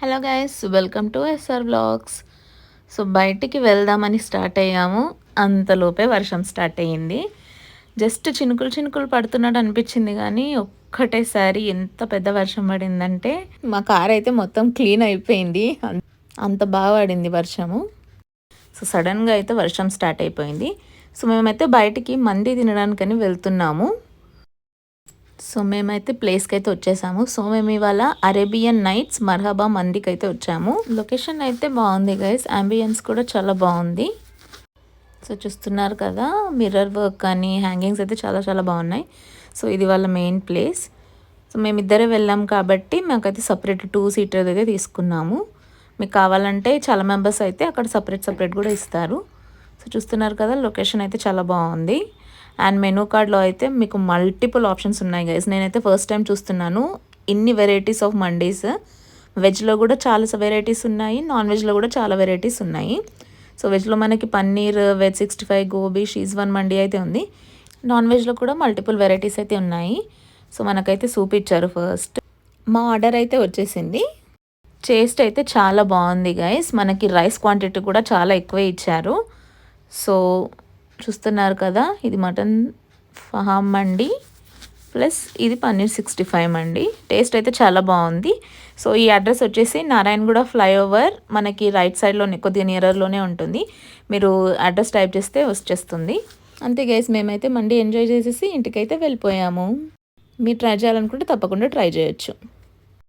Hello guys, welcome to SR vlogs. So బయటికి వెళ్దామని start అయ్యాము. అంతలోపే వర్షం స్టార్ట్ అయ్యింది. జస్ట్ చినుకులు చినుకులు పడుతున్నట్టు అనిపించింది, కానీ ఒక్కటేసారి ఎంత పెద్ద వర్షం పడిందంటే మా కార్ అయితే మొత్తం క్లీన్ అయిపోయింది. అంత బాగా పడింది వర్షము. సో సడన్గా అయితే వర్షం స్టార్ట్ అయిపోయింది. సో మేమైతే బయటికి మంది తినడానికని వెళ్తున్నాము. సో మేమైతే ప్లేస్కి అయితే వచ్చేసాము. సో మేము ఇవాళ అరేబియన్ నైట్స్ మర్హబా మందికి అయితే వచ్చాము. లొకేషన్ అయితే బాగుంది గైస్, అంబియన్స్ కూడా చాలా బాగుంది. సో చూస్తున్నారు కదా, మిర్రర్ వర్క్ కానీ హ్యాంగింగ్స్ అయితే చాలా చాలా బాగున్నాయి. సో ఇది వాళ్ళ మెయిన్ ప్లేస్. సో మేమిద్దరే వెళ్ళాం కాబట్టి మాకైతే సపరేట్ 2 సీటర్ అయితే తీసుకున్నాము. మీకు కావాలంటే చాలా మెంబర్స్ అయితే అక్కడ సపరేట్ కూడా ఇస్తారు. సో చూస్తున్నారు కదా, లొకేషన్ అయితే చాలా బాగుంది. అండ్ మెనూ కార్డ్లో అయితే మీకు మల్టిపుల్ ఆప్షన్స్ ఉన్నాయి గైస్. నేనైతే ఫస్ట్ టైం చూస్తున్నాను ఇన్ని వెరైటీస్ ఆఫ్ మండీస్. వెజ్లో కూడా చాలా వెరైటీస్ ఉన్నాయి, నాన్ వెజ్లో కూడా చాలా వెరైటీస్ ఉన్నాయి. సో వెజ్లో మనకి పన్నీర్, వెజ్ 65, గోబీ, షీజ్వాన్ మండీ అయితే ఉంది. నాన్ వెజ్లో కూడా మల్టిపుల్ వెరైటీస్ అయితే ఉన్నాయి. సో మనకైతే సూప్ ఇచ్చారు ఫస్ట్. మా ఆర్డర్ అయితే వచ్చేసింది. టేస్ట్ అయితే చాలా బాగుంది గైస్. మనకి రైస్ క్వాంటిటీ కూడా చాలా ఎక్కువే ఇచ్చారు. సో చూస్తున్నారు కదా, ఇది మటన్ ఫహామ్ మండి ప్లస్ ఇది పన్నీర్ 65 మండి. టేస్ట్ అయితే చాలా బాగుంది. సో ఈ అడ్రస్ వచ్చేసి నారాయణగూడ ఫ్లైఓవర్, మనకి రైట్ సైడ్లోనే కొద్దిగా నియరర్లోనే ఉంటుంది. మీరు అడ్రస్ టైప్ చేస్తే వచ్చేస్తుంది. అంతే గైస్, మేమైతే మండి ఎంజాయ్ చేసేసి ఇంటికైతే వెళ్ళిపోయాము. మీరు ట్రై చేయాలనుకుంటే తప్పకుండా ట్రై చేయొచ్చు.